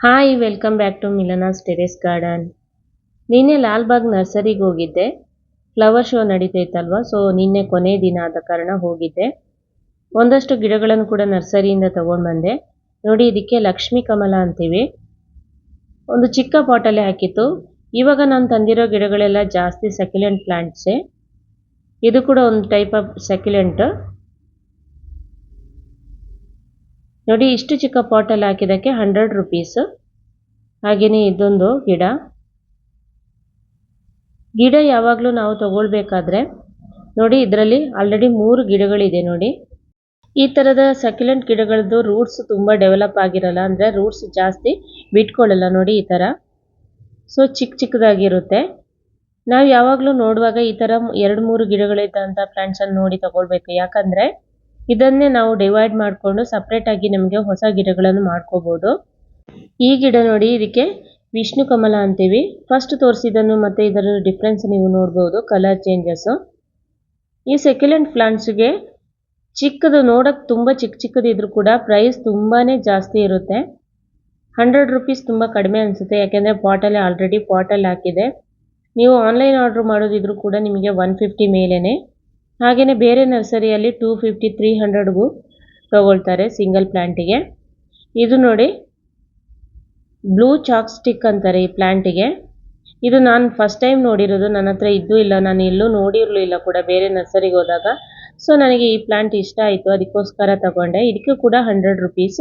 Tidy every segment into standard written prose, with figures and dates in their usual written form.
Hi welcome back to Milana's terrace garden. ನಿನ್ನೆ ಲಾಲ್ಬಾಗ್ ನರ್ಸರಿಗೆ ಹೋಗಿದ್ದೆ. Flower show ನಡೀತೈತಲ್ವಾ, so ನಿನ್ನೆ ಕೊನೆ ದಿನ ಆದ ಕಾರಣ ಹೋಗಿದ್ದೆ. ಒಂದಷ್ಟು ಗಿಡಗಳನ್ನು ಕೂಡ ನರ್ಸರಿಯಿಂದ ತಗೊಂಡು ಬಂದೆ. ನೋಡಿ, ಇದಕ್ಕೆ ಲಕ್ಷ್ಮೀ ಕಮಲ ಅಂತೀವಿ. ಒಂದು ಚಿಕ್ಕ ಪಾಟಲ್ಲೇ ಹಾಕಿತ್ತು. ಇವಾಗ ನಾನು ತಂದಿರೋ ಗಿಡಗಳೆಲ್ಲ ಜಾಸ್ತಿ ಸಕ್ಯುಲೆಂಟ್ ಪ್ಲಾಂಟ್ಸೇ. ಇದು ಕೂಡ ಒಂದು ಟೈಪ್ ಆಫ್ ಸಕ್ಯುಲೆಂಟ್. ನೋಡಿ, ಇಷ್ಟು ಚಿಕ್ಕ ಪಾಟಲ್ಲಿ ಹಾಕಿದ್ದಕ್ಕೆ 100 rupees. ಹಾಗೆಯೇ ಇದೊಂದು ಗಿಡ ಯಾವಾಗಲೂ ನಾವು ತಗೊಳ್ಬೇಕಾದ್ರೆ ನೋಡಿ, ಇದರಲ್ಲಿ ಆಲ್ರೆಡಿ 3 ಗಿಡಗಳಿದೆ. ನೋಡಿ, ಈ ಥರದ ಸಕ್ಯುಲೆಂಟ್ ಗಿಡಗಳದ್ದು ರೂಟ್ಸ್ ತುಂಬ ಡೆವಲಪ್ ಆಗಿರಲ್ಲ, ಅಂದರೆ ರೂಟ್ಸ್ ಜಾಸ್ತಿ ಬಿಟ್ಕೊಳ್ಳಲ್ಲ. ನೋಡಿ, ಈ ಥರ ಸೊ ಚಿಕ್ಕದಾಗಿರುತ್ತೆ. ನಾವು ಯಾವಾಗಲೂ ನೋಡುವಾಗ ಈ ಥರ 2-3 ಗಿಡಗಳಿದ್ದಂಥ ಪ್ಲಾಂಟ್ಸನ್ನು ನೋಡಿ ತಗೊಳ್ಬೇಕು. ಯಾಕಂದರೆ ಇದನ್ನೇ ನಾವು ಡಿವೈಡ್ ಮಾಡಿಕೊಂಡು ಸಪ್ರೇಟಾಗಿ ನಮಗೆ ಹೊಸ ಗಿಡಗಳನ್ನು ಮಾಡ್ಕೋಬೋದು. ಈ ಗಿಡ ನೋಡಿ, ಇದಕ್ಕೆ ವಿಷ್ಣು ಕಮಲ ಅಂತೀವಿ. ಫಸ್ಟ್ ತೋರಿಸಿದ್ದನ್ನು ಮತ್ತು ಇದರ ಡಿಫ್ರೆನ್ಸ್ ನೀವು ನೋಡ್ಬೋದು, ಕಲರ್ ಚೇಂಜಸ್ಸು. ಈ ಸೆಕ್ಯುಲೆಂಟ್ ಪ್ಲಾಂಟ್ಸ್ಗೆ ಚಿಕ್ಕದು ನೋಡೋಕ್ಕೆ ತುಂಬ ಚಿಕ್ಕದಿದ್ರೂ ಕೂಡ ಪ್ರೈಸ್ ತುಂಬಾ ಜಾಸ್ತಿ ಇರುತ್ತೆ. 100 rupees ತುಂಬ ಕಡಿಮೆ ಅನಿಸುತ್ತೆ, ಯಾಕೆಂದರೆ ಪಾಟಲ್ಲಿ ಆಲ್ರೆಡಿ ಪಾಟಲ್ಲಿ ಹಾಕಿದೆ. ನೀವು ಆನ್ಲೈನ್ ಆರ್ಡ್ರ್ ಮಾಡೋದಿದ್ರೂ ಕೂಡ ನಿಮಗೆ 150 ಮೇಲೇ. ಹಾಗೆಯೇ ಬೇರೆ ನರ್ಸರಿಯಲ್ಲಿ 250-300ಗೂ ತಗೊಳ್ತಾರೆ ಸಿಂಗಲ್ ಪ್ಲ್ಯಾಂಟಿಗೆ. ಇದು ನೋಡಿ, ಬ್ಲೂ ಚಾಕ್ ಸ್ಟಿಕ್ ಅಂತಾರೆ ಈ ಪ್ಲ್ಯಾಂಟಿಗೆ. ಇದು ನಾನು ಫಸ್ಟ್ ಟೈಮ್ ನೋಡಿರೋದು, ನನ್ನ ಹತ್ರ ಇದ್ದೂ ಇಲ್ಲ, ನಾನು ಎಲ್ಲೂ ನೋಡಿರಲಿಲ್ಲ ಕೂಡ ಬೇರೆ ನರ್ಸರಿಗೆ ಹೋದಾಗ. ಸೊ ನನಗೆ ಈ ಪ್ಲ್ಯಾಂಟ್ ಇಷ್ಟ ಆಯಿತು, ಅದಕ್ಕೋಸ್ಕರ ತಗೊಂಡೆ. ಇದಕ್ಕೂ ಕೂಡ 100 rupees.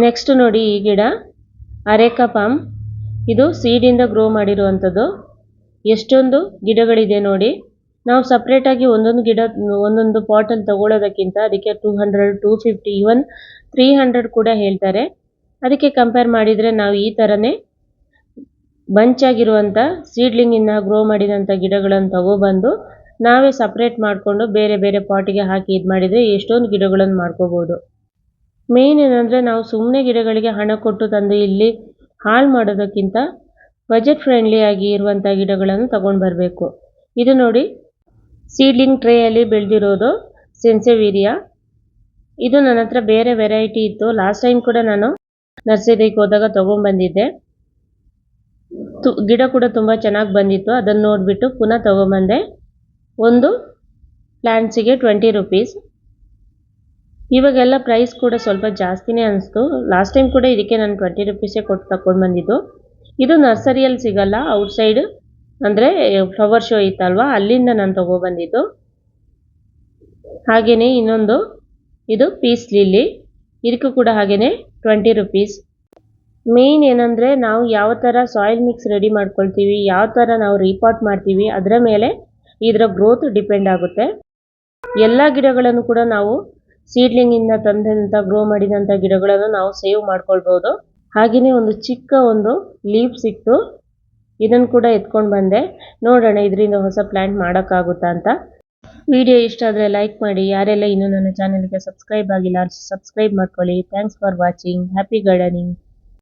ನೆಕ್ಸ್ಟ್ ನೋಡಿ, ಈ ಗಿಡ ಅರೇಕಾ ಪಾಮ್. ಇದು ಸೀಡಿಂದ ಗ್ರೋ ಮಾಡಿರುವಂಥದ್ದು. ಎಷ್ಟೊಂದು ಗಿಡಗಳಿದೆ ನೋಡಿ. ನಾವು ಸಪ್ರೇಟಾಗಿ ಒಂದೊಂದು ಪಾಟಲ್ಲಿ ತಗೊಳ್ಳೋದಕ್ಕಿಂತ ಅದಕ್ಕೆ 200-250 ಈವನ್ 300 ಕೂಡ ಹೇಳ್ತಾರೆ. ಅದಕ್ಕೆ ಕಂಪೇರ್ ಮಾಡಿದರೆ ನಾವು ಈ ಥರನೇ ಬಂಚಾಗಿರುವಂಥ ಸೀಡ್ಲಿಂಗಿಂದ ಗ್ರೋ ಮಾಡಿದಂಥ ಗಿಡಗಳನ್ನು ತಗೊಬಂದು ನಾವೇ ಸಪ್ರೇಟ್ ಮಾಡಿಕೊಂಡು ಬೇರೆ ಬೇರೆ ಪಾಟಿಗೆ ಹಾಕಿ ಇದು ಮಾಡಿದರೆ ಎಷ್ಟೊಂದು ಗಿಡಗಳನ್ನು ಮಾಡ್ಕೋಬೋದು. ಮೇನ್ ಏನಂದರೆ, ನಾವು ಸುಮ್ಮನೆ ಗಿಡಗಳಿಗೆ ಹಣ ಕೊಟ್ಟು ತಂದು ಇಲ್ಲಿ ಹಾಳು ಮಾಡೋದಕ್ಕಿಂತ ಬಜೆಟ್ ಫ್ರೆಂಡ್ಲಿ ಆಗಿ ಇರುವಂಥ ಗಿಡಗಳನ್ನು ತಗೊಂಡು ಬರಬೇಕು. ಇದು ನೋಡಿ, ಸೀಡ್ಲಿಂಗ್ ಟ್ರೇಯಲ್ಲಿ ಬೆಳೆದಿರೋದು ಸೆನ್ಸೇವಿಯಾ. ಇದು ನನ್ನ ಹತ್ರ ಬೇರೆ ವೆರೈಟಿ ಇತ್ತು. ಲಾಸ್ಟ್ ಟೈಮ್ ಕೂಡ ನಾನು ನರ್ಸರಿಗೆ ಹೋದಾಗ ತೊಗೊಂಬಂದಿದ್ದೆ. ಗಿಡ ಕೂಡ ತುಂಬ ಚೆನ್ನಾಗಿ ಬಂದಿತ್ತು. ಅದನ್ನು ನೋಡಿಬಿಟ್ಟು ಪುನಃ ತೊಗೊಂಬಂದೆ. ಒಂದು ಪ್ಲ್ಯಾಂಟ್ಸಿಗೆ 20 rupees. ಇವಾಗೆಲ್ಲ ಪ್ರೈಸ್ ಕೂಡ ಸ್ವಲ್ಪ ಜಾಸ್ತಿನೇ ಅನಿಸ್ತು. ಲಾಸ್ಟ್ ಟೈಮ್ ಕೂಡ ಇದಕ್ಕೆ ನಾನು 20 rupees ಕೊಟ್ಟು ತಗೊಂಡು ಬಂದಿದ್ದು. ಇದು ನರ್ಸರಿಯಲ್ಲಿ ಸಿಗಲ್ಲ, ಔಟ್ಸೈಡ್ ಅಂದರೆ ಫ್ಲವರ್ ಶೋ ಇತ್ತಲ್ವ, ಅಲ್ಲಿಂದ ನಾನು ತೊಗೊಬಂದಿದ್ದು. ಹಾಗೆಯೇ ಇನ್ನೊಂದು, ಇದು ಪೀಸ್ ಲಿಲ್ಲಿ. ಇದಕ್ಕೂ ಕೂಡ ಹಾಗೆಯೇ 20 rupees. ಮೇನ್ ಏನಂದರೆ, ನಾವು ಯಾವ ಥರ ಸಾಯಿಲ್ ಮಿಕ್ಸ್ ರೆಡಿ ಮಾಡ್ಕೊಳ್ತೀವಿ, ಯಾವ ಥರ ನಾವು ರೀಪಾಟ್ ಮಾಡ್ತೀವಿ, ಅದರ ಮೇಲೆ ಇದರ ಗ್ರೋತ್ ಡಿಪೆಂಡ್ ಆಗುತ್ತೆ. ಎಲ್ಲ ಗಿಡಗಳನ್ನು ಕೂಡ ನಾವು ಸೀಡ್ಲಿಂಗಿಂದ ತಂದಂಥ ಗ್ರೋ ಮಾಡಿದಂಥ ಗಿಡಗಳನ್ನು ನಾವು ಸೇವ್ ಮಾಡ್ಕೊಳ್ಬೋದು. ಹಾಗೆಯೇ ಒಂದು ಚಿಕ್ಕ ಲೀಫ್ ಸಿಕ್ತು, ಇದನ್ನು ಕೂಡ ಎತ್ಕೊಂಡು ಬಂದೆ. ನೋಡೋಣ ಇದರಿಂದ ಹೊಸ ಪ್ಲ್ಯಾಂಟ್ ಮಾಡೋಕ್ಕಾಗುತ್ತಾ ಅಂತ. ವಿಡಿಯೋ ಇಷ್ಟ ಆದರೆ ಲೈಕ್ ಮಾಡಿ. ಯಾರೆಲ್ಲ ಇನ್ನೂ ನನ್ನ ಚಾನಲ್ಗೆ ಸಬ್ಸ್ಕ್ರೈಬ್ ಆಗಿಲ್ಲ, ಸಬ್ಸ್ಕ್ರೈಬ್ ಮಾಡ್ಕೊಳ್ಳಿ. Thanks for watching. Happy gardening.